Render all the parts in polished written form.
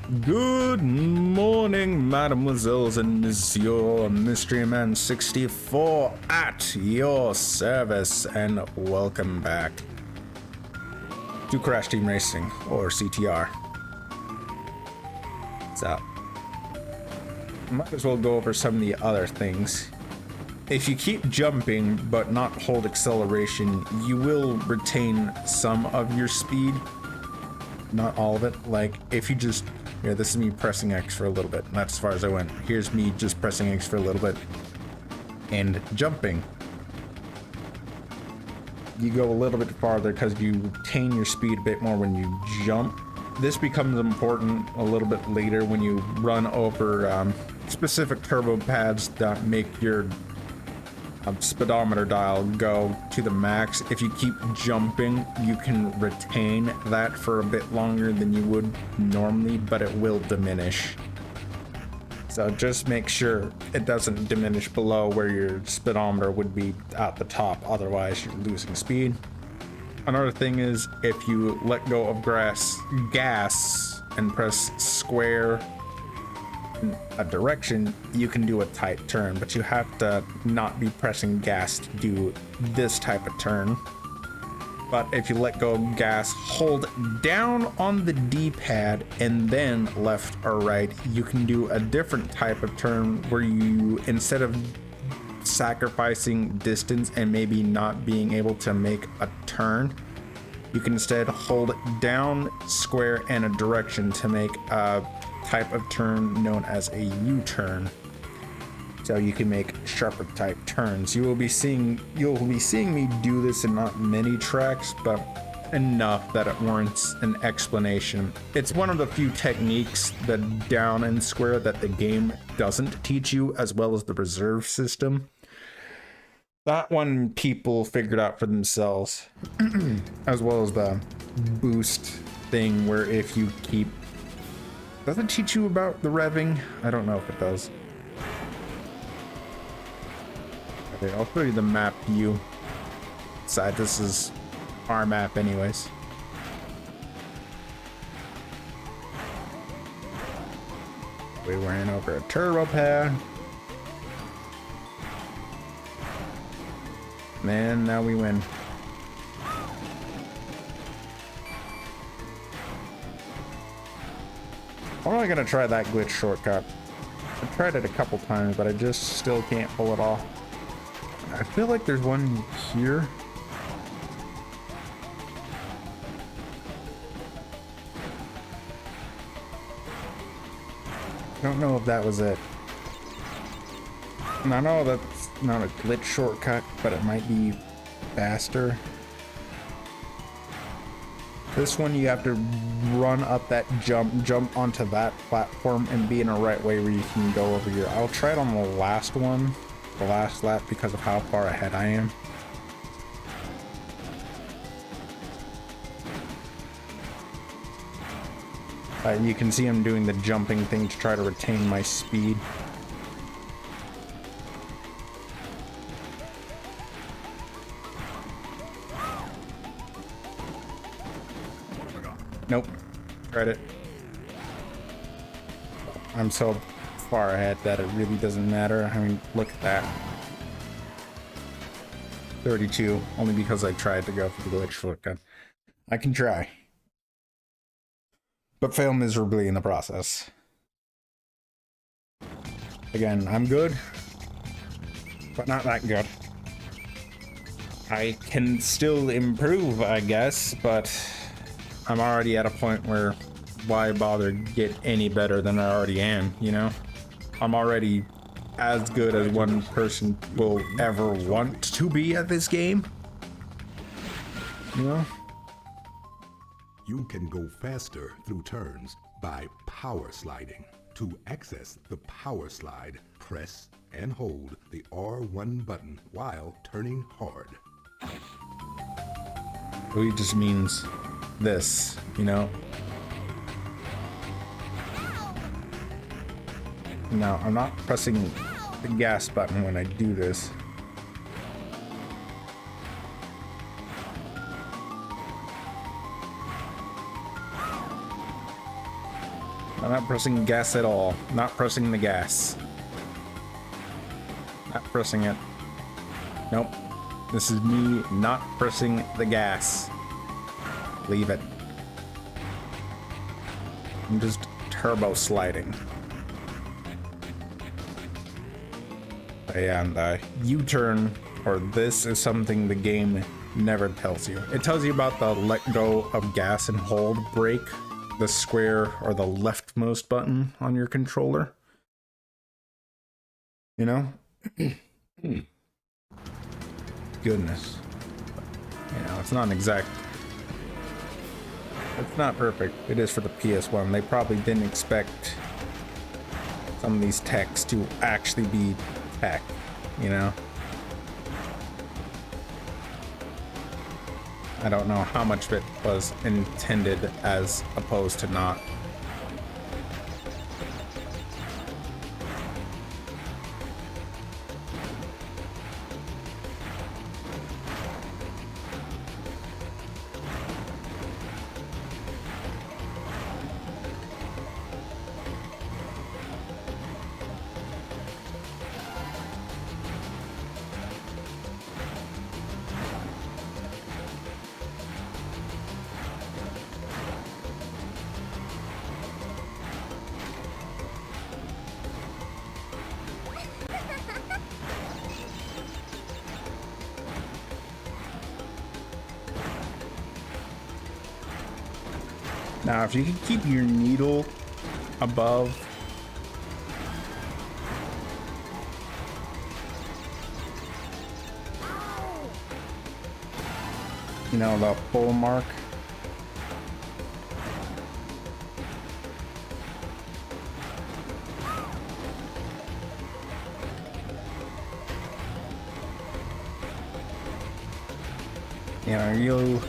Good morning, mademoiselles and monsieur. Mystery Man 64 at your service, and welcome back to Crash Team Racing, or CTR. So, might as well go over some of the other things. If you keep jumping but not hold acceleration, you will retain some of your speed. Not all of it. Like, if you just... Here, this is me pressing X for a little bit. That's as far as I went. Here's me just pressing X for a little bit. And jumping. You go a little bit farther because you retain your speed a bit more when you jump. This becomes important a little bit later when you run over specific turbo pads that make your speedometer dial go to the max. If you keep jumping, you can retain that for a bit longer than you would normally, but it will diminish. So just make sure it doesn't diminish below where your speedometer would be at the top, otherwise you're losing speed. Another thing is, if you let go of gas and press square a direction, you can do a tight turn, but you have to not be pressing gas to do this type of turn. But if you let go of gas, hold down on the D-pad and then left or right, you can do a different type of turn where you, instead of sacrificing distance and maybe not being able to make a turn, you can instead hold down square and a direction to make a type of turn known as a U-turn. So you can make sharper type turns. You'll be seeing me do this in not many tracks, but enough that it warrants an explanation. It's one of the few techniques, the down and square, that the game doesn't teach you, as well as the reserve system. That one people figured out for themselves, as well as the boost thing, where if you keep... Does it teach you about the revving? I don't know if it does. Okay, I'll show you the map view. Side, this is our map anyways. We ran over a turbo pad. Man, now we win. I'm only gonna try that glitch shortcut. I've tried it a couple times, but I just still can't pull it off. I feel like there's one here. I don't know if that was it. And I know that's not a glitch shortcut, but it might be faster. This one you have to run up that jump onto that platform and be in a right way where you can go over here. I'll try it on the last one, the last lap, because of how far ahead I am. You can see I'm doing the jumping thing to try to retain my speed. Nope. Tried it. I'm so far ahead that it really doesn't matter. I mean, look at that. 32, only because I tried to go for the glitch shortcut. I can try, but fail miserably in the process. Again, I'm good, but not that good. I can still improve, I guess, but I'm already at a point where why bother get any better than I already am, you know? I'm already as good as one person will ever want to be at this game. You know? You can go faster through turns by power sliding. To access the power slide, press and hold the R1 button while turning hard. Really just means this, you know? Now, I'm not pressing the gas button when I do this. I'm not pressing gas at all. Not pressing the gas. Not pressing it. Nope. This is me not pressing the gas. Leave it. I'm just turbo sliding. And U-turn, or this, is something the game never tells you. It tells you about the let go of gas and hold brake, the square or the leftmost button on your controller. You know? Goodness. You know, it's not an exact... It's not perfect. It is for the PS1. They probably didn't expect some of these techs to actually be tech, you know? I don't know how much of it was intended as opposed to not. Now, if you can keep your needle above the full mark, you'll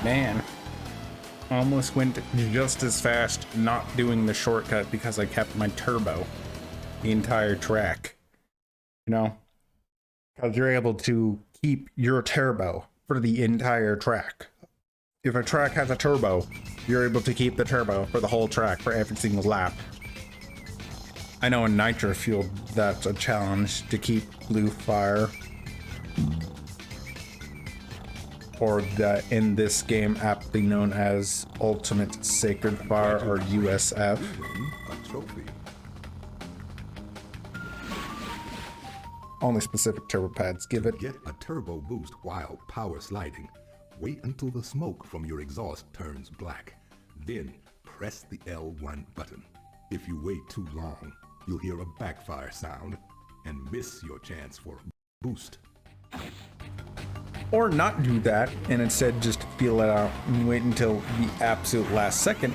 man, almost went just as fast not doing the shortcut because I kept my turbo the entire track. Because you're able to keep your turbo for the entire track. If a track has a turbo, you're able to keep the turbo for the whole track for every single lap. I know in Nitro Fuel that's a challenge to keep blue fire. Or in this game aptly known as Ultimate Sacred Fire, or USF. A trophy. Only specific turbo pads give it. Get a turbo boost while power sliding. Wait until the smoke from your exhaust turns black. Then press the L1 button. If you wait too long, you'll hear a backfire sound and miss your chance for a boost. Or not do that and instead just feel it out and wait until the absolute last second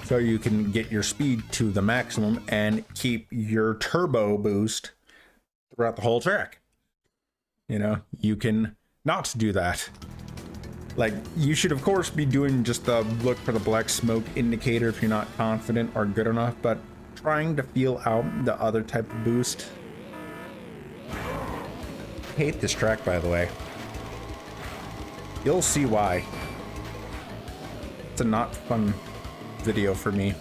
so you can get your speed to the maximum and keep your turbo boost throughout the whole track. You can not do that. Like, you should of course be doing just the look for the black smoke indicator if you're not confident or good enough, but trying to feel out the other type of boost. I hate this track, by the way. You'll see why. It's a not fun video for me.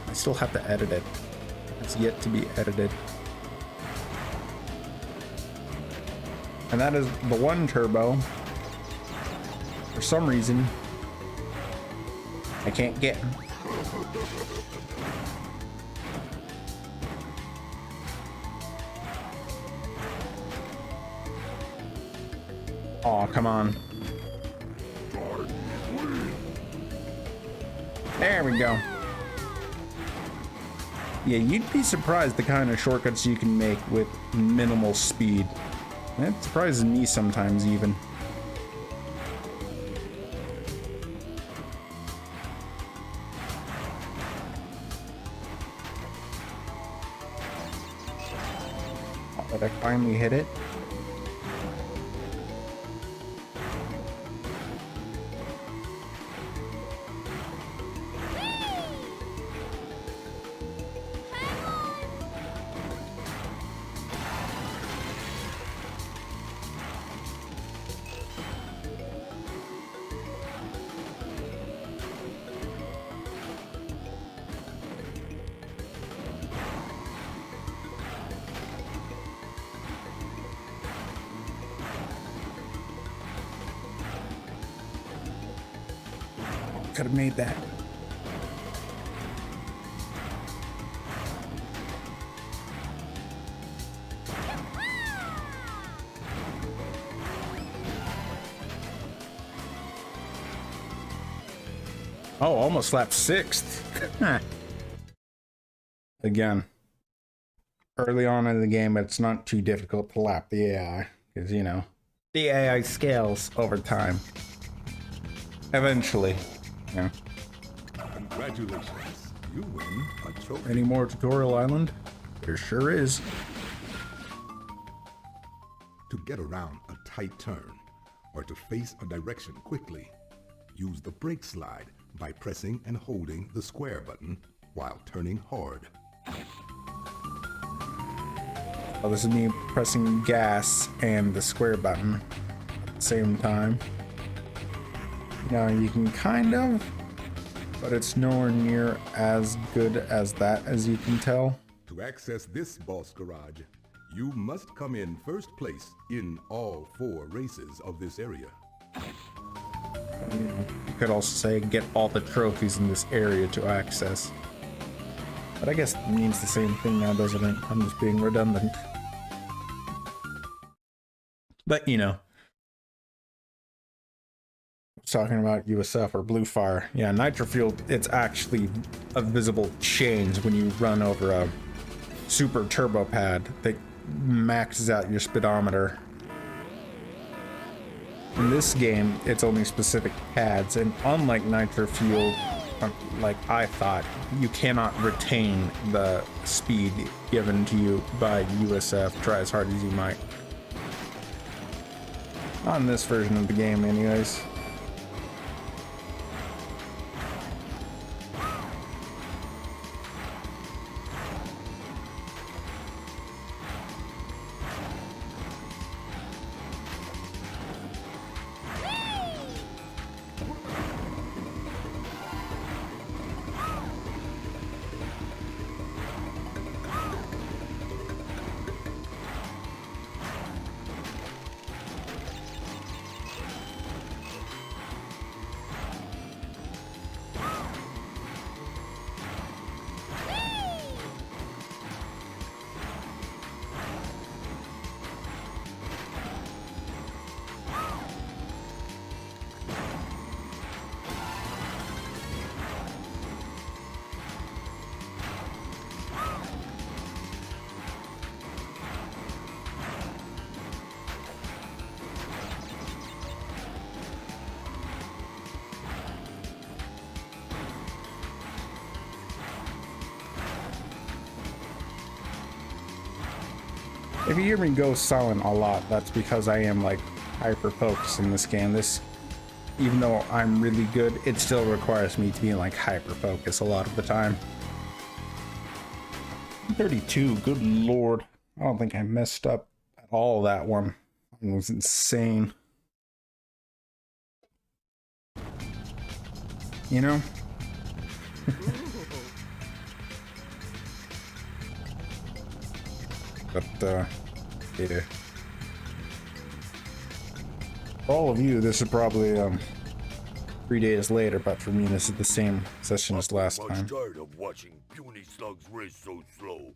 I still have to edit it. It's yet to be edited. And that is the one turbo. For some reason, I can't get. Aw, come on. There we go. Yeah, you'd be surprised the kind of shortcuts you can make with minimal speed. That surprises me sometimes even. Oh, did I finally hit it? could have made that. Oh, almost slapped sixth. Again, early on in the game, it's not too difficult to lap the AI because, you know, the AI scales over time. Eventually, yeah. Congratulations. You win a trophy. Any more Tutorial Island? There sure is. To get around a tight turn or to face a direction quickly, use the brake slide by pressing and holding the square button while turning hard. Oh, this is me pressing gas and the square button at the same time. Now you can kind of, but it's nowhere near as good as that, as you can tell. To access this boss garage, you must come in first place in all 4 races of this area. You could also say get all the trophies in this area to access. But I guess it means the same thing now, doesn't it? I'm just being redundant. But, you know. Talking about USF or Blue Fire. Yeah, Nitro Fuel, it's actually a visible change when you run over a super turbo pad that maxes out your speedometer. In this game, it's only specific pads, and unlike Nitro Fuel, like I thought, you cannot retain the speed given to you by USF, try as hard as you might. Not in this version of the game, anyways. If you hear me go silent a lot, that's because I am like hyper focused in this game. Even though I'm really good, it still requires me to be like hyper focused a lot of the time. 32, good lord. I don't think I messed up at all that one. It was insane. You know? But, yeah. For all of you, this is probably, 3 days later, but for me, this is the same session as last time. Tired of watching puny slugs race so slow.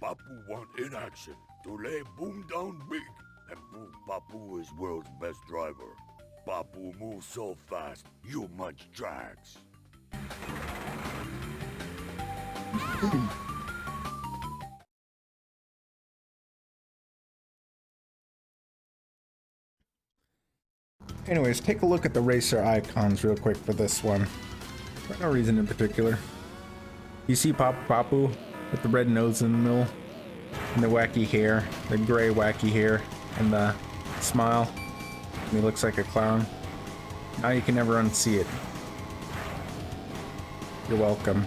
Papu want in action to lay Boom down big, and Boom Papu is world's best driver. Papu moves so fast, you munch drags. Anyways, take a look at the racer icons real quick for this one. For no reason in particular. You see Papu with the red nose in the middle, and the wacky hair, the gray wacky hair, and the smile. And he looks like a clown. Now you can never unsee it. You're welcome.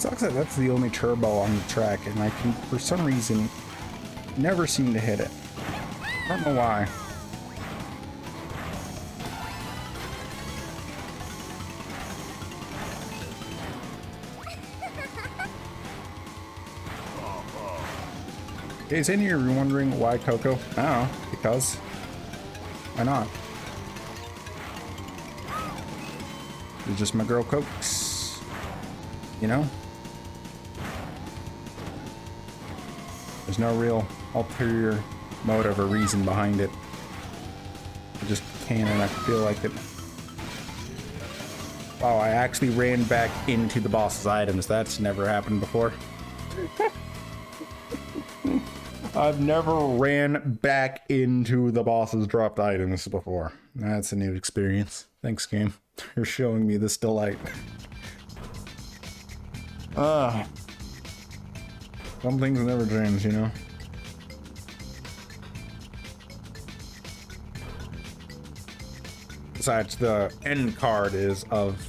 sucks that that's the only turbo on the track, and I can, for some reason, never seem to hit it. I don't know why. Is any of you wondering why Coco? I don't know, because why not? It's just my girl Cokes, you know? There's no real ulterior motive or reason behind it. I just can, and I feel like it. Wow, I actually ran back into the boss's items. That's never happened before. I've never ran back into the boss's dropped items before. That's a new experience. Thanks, game. You're showing me this delight. Some things never change, you know? Besides, the end card is of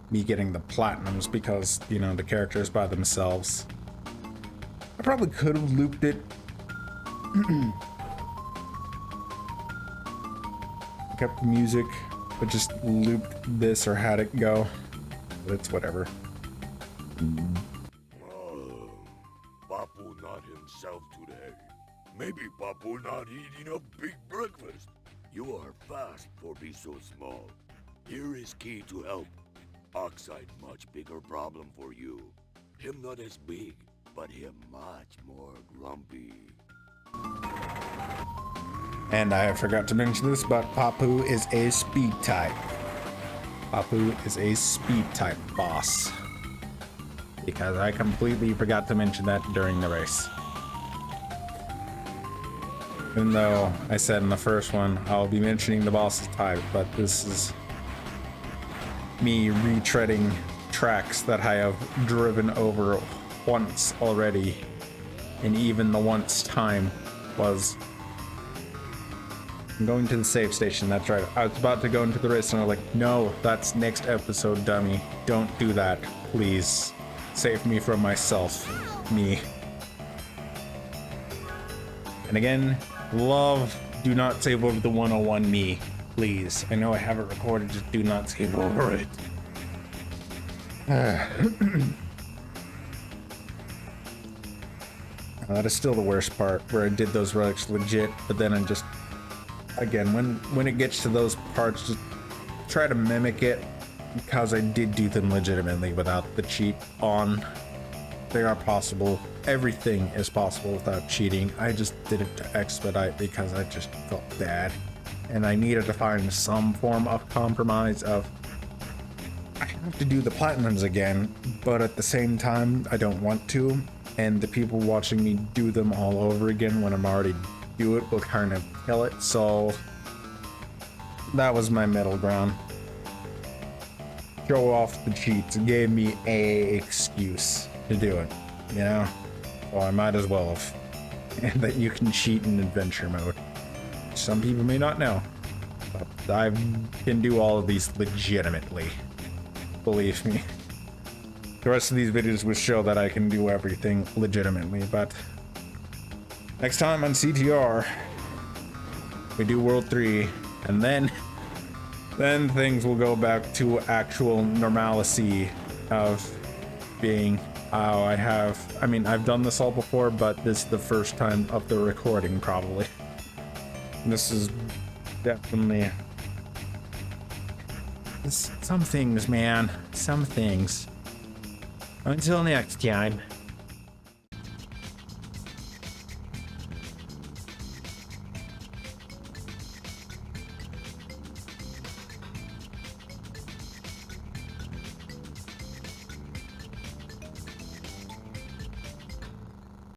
me getting the platinums because, you know, the characters by themselves. I probably could have looped it. Kept the music, but just looped this or had it go. But it's whatever. Papu not himself today. Maybe Papu not eating a big breakfast. You are fast for be so small. Here is key to help. Oxide much bigger problem for you. Him not as big, but him much more grumpy. And I forgot to mention this, but Papu is a speed type. Papu is a speed type boss. Because I completely forgot to mention that during the race. Even though I said in the first one, I'll be mentioning the boss's type, but this is me retreading tracks that I have driven over once already. And even the once time was I'm going to the save station. That's right. I was about to go into the race and I was like, no, that's next episode, dummy. Don't do that, please. Save me from myself. Me. And again, love, do not save over the 101 me, please. I know I have it recorded, just do not save over it. That is still the worst part, where I did those relics legit, but then I just, again, when it gets to those parts, just try to mimic it, because I did do them legitimately without the cheat on. They are possible. Everything is possible without cheating. I just did it to expedite because I just felt bad. And I needed to find some form of compromise of, I have to do the platinums again, but at the same time, I don't want to. And the people watching me do them all over again when I'm already do it will kind of kill it. So that was my middle ground. Show off the cheats. It gave me a excuse to do it, you know? Well, I might as well have. And that you can cheat in adventure mode. Some people may not know, but I can do all of these legitimately. Believe me. The rest of these videos will show that I can do everything legitimately, but next time on CTR, we do World 3, and then things will go back to actual normalcy of being, I've done this all before, but this is the first time of the recording, probably. This is definitely, some things, man, some things. Until next time.